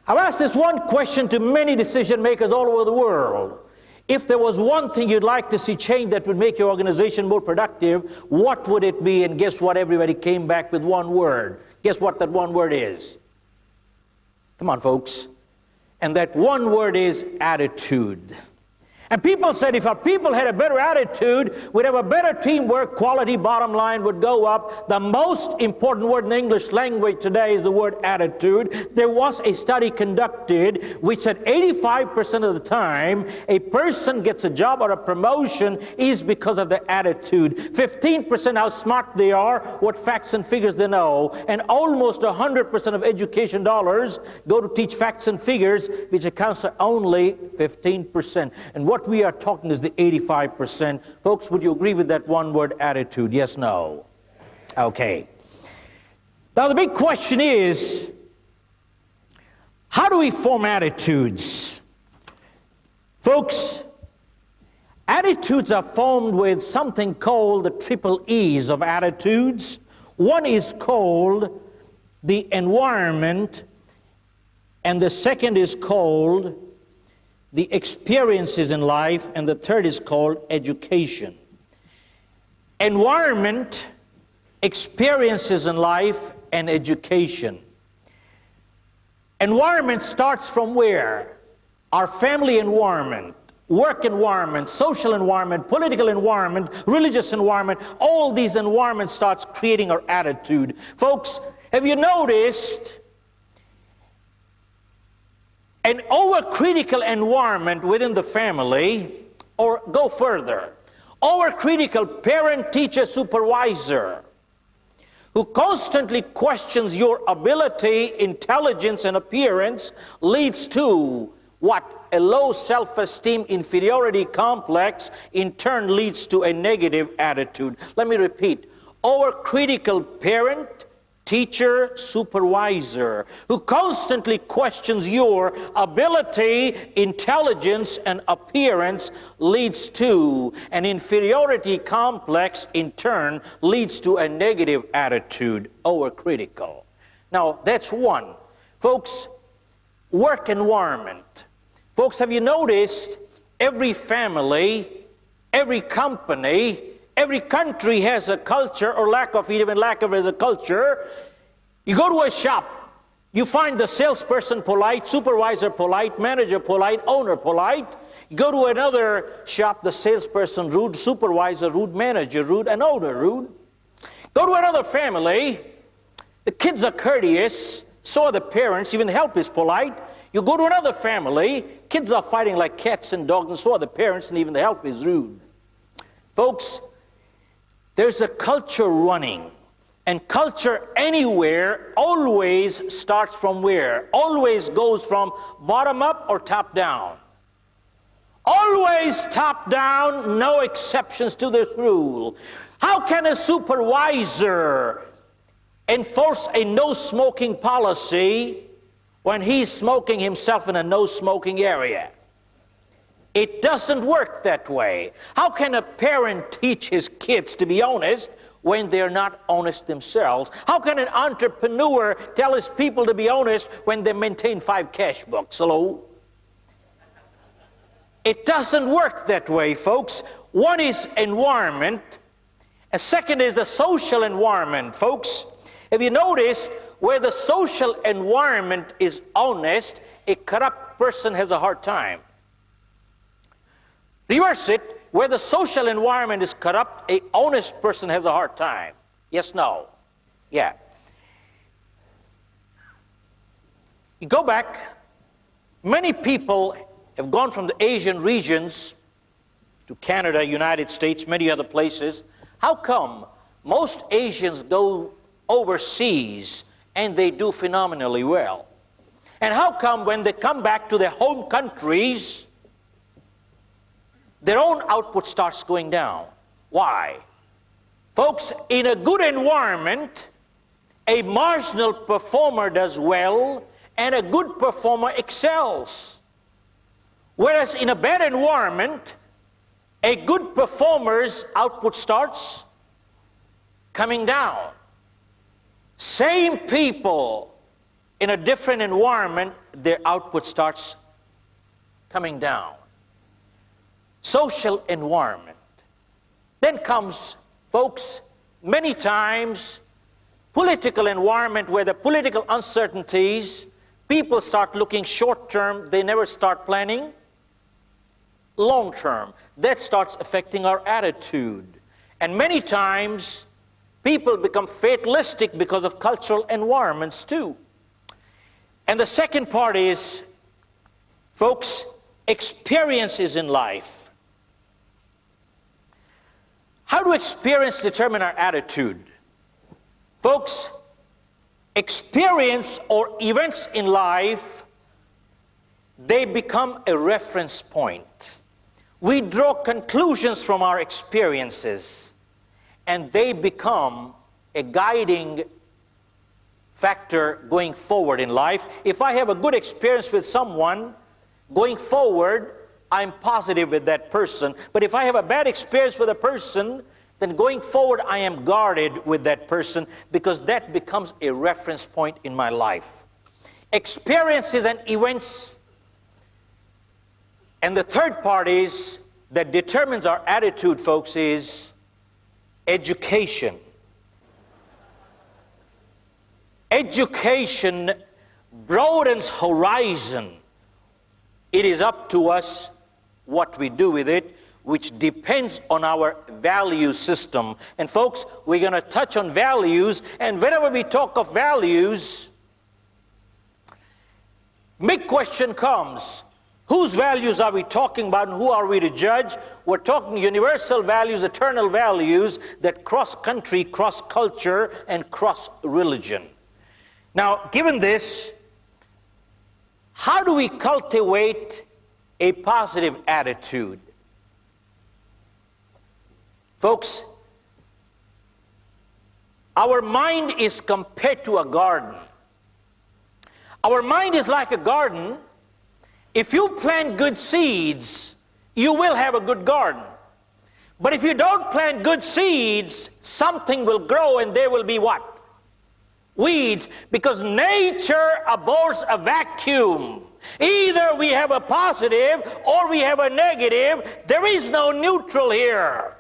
I've asked this one question to many decision makers all over the world. If there was one thing you'd like to see change that would make your organization more productive, what would it be? And guess what? Everybody came back with one word. Guess what that one word is? Come on, folks. And that one word is attitude. And people said if our people had a better attitude, we'd have a better teamwork, quality, bottom line would go up. The most important word in the English language today is the word attitude. There was a study conducted which said 85% of the time a person gets a job or a promotion is because of their attitude. 15% how smart they are, what facts and figures they know. And almost 100% of education dollars go to teach facts and figures, which accounts for only 15%. And what we are talking is the 85%. Folks, would you agree with that one word, attitude? Yes, no? Okay. Now the big question is, how do we form attitudes? Folks, attitudes are formed with something called the triple E's of attitudes. One is called the environment, and the second is called the experiences in life, and the third is called education. Environment, experiences in life, and education. Environment starts from where? Our family environment, work environment, social environment, political environment, religious environment. All these environments starts creating our attitude. Folks, have you noticed an overcritical environment within the family, or go further, overcritical parent, teacher, supervisor, who constantly questions your ability, intelligence, and appearance, leads to what? A low self-esteem, inferiority complex, in turn leads to a negative attitude. Let me repeat. Overcritical parent, teacher, supervisor, who constantly questions your ability, intelligence, and appearance, leads to an inferiority complex, in turn leads to a negative attitude, overcritical. Now, that's one. Folks, work environment. Folks, have you noticed every family, every company, every country has a culture, or lack of it, even lack of it as a culture. You go to a shop, you find the salesperson polite, supervisor polite, manager polite, owner polite. You go to another shop, the salesperson rude, supervisor rude, manager rude, and owner rude. Go to another family, the kids are courteous, so are the parents, even the help is polite. You go to another family, kids are fighting like cats and dogs, and so are the parents, and even the help is rude. Folks, there's a culture running, and culture anywhere always starts from where? Always goes from bottom up or top down. Always top down, no exceptions to this rule. How can a supervisor enforce a no smoking policy when he's smoking himself in a no smoking area? It doesn't work that way. How can a parent teach his kids to be honest when they're not honest themselves? How can an entrepreneur tell his people to be honest when they maintain 5 cash books? Hello? It doesn't work that way, folks. One is environment. A second is the social environment, folks. Have you noticed where the social environment is honest, a corrupt person has a hard time? Reverse it, where the social environment is corrupt, an honest person has a hard time. Yes, no? Yeah. You go back, many people have gone from the Asian regions to Canada, United States, many other places. How come most Asians go overseas and they do phenomenally well? And how come when they come back to their home countries, their own output starts going down? Why? Folks, in a good environment, a marginal performer does well, and a good performer excels. Whereas in a bad environment, a good performer's output starts coming down. Same people in a different environment, their output starts coming down. Social environment. Then comes, folks, many times, political environment where the political uncertainties, people start looking short-term, they never start planning long-term. That starts affecting our attitude. And many times, people become fatalistic because of cultural environments too. And the second part is, folks, experiences in life. How do experience determine our attitude? Folks, experience or events in life, they become a reference point. We draw conclusions from our experiences, and they become a guiding factor going forward in life. If I have a good experience with someone, going forward, I'm positive with that person. But if I have a bad experience with a person, then going forward, I am guarded with that person, because that becomes a reference point in my life. Experiences and events. And the third part is, that determines our attitude, folks, is education. Education broadens horizon. It is up to us what we do with it, which depends on our value system. And folks, we're going to touch on values, and whenever we talk of values, big question comes. Whose values are we talking about, and who are we to judge? We're talking universal values, eternal values that cross country, cross culture, and cross religion. Now, given this, how do we cultivate a positive attitude? Folks, our mind is compared to a garden. Our mind is like a garden. If you plant good seeds, you will have a good garden. But if you don't plant good seeds, something will grow, and there will be what? Weeds, because nature abhors a vacuum. Either we have a positive or we have a negative. There is no neutral here.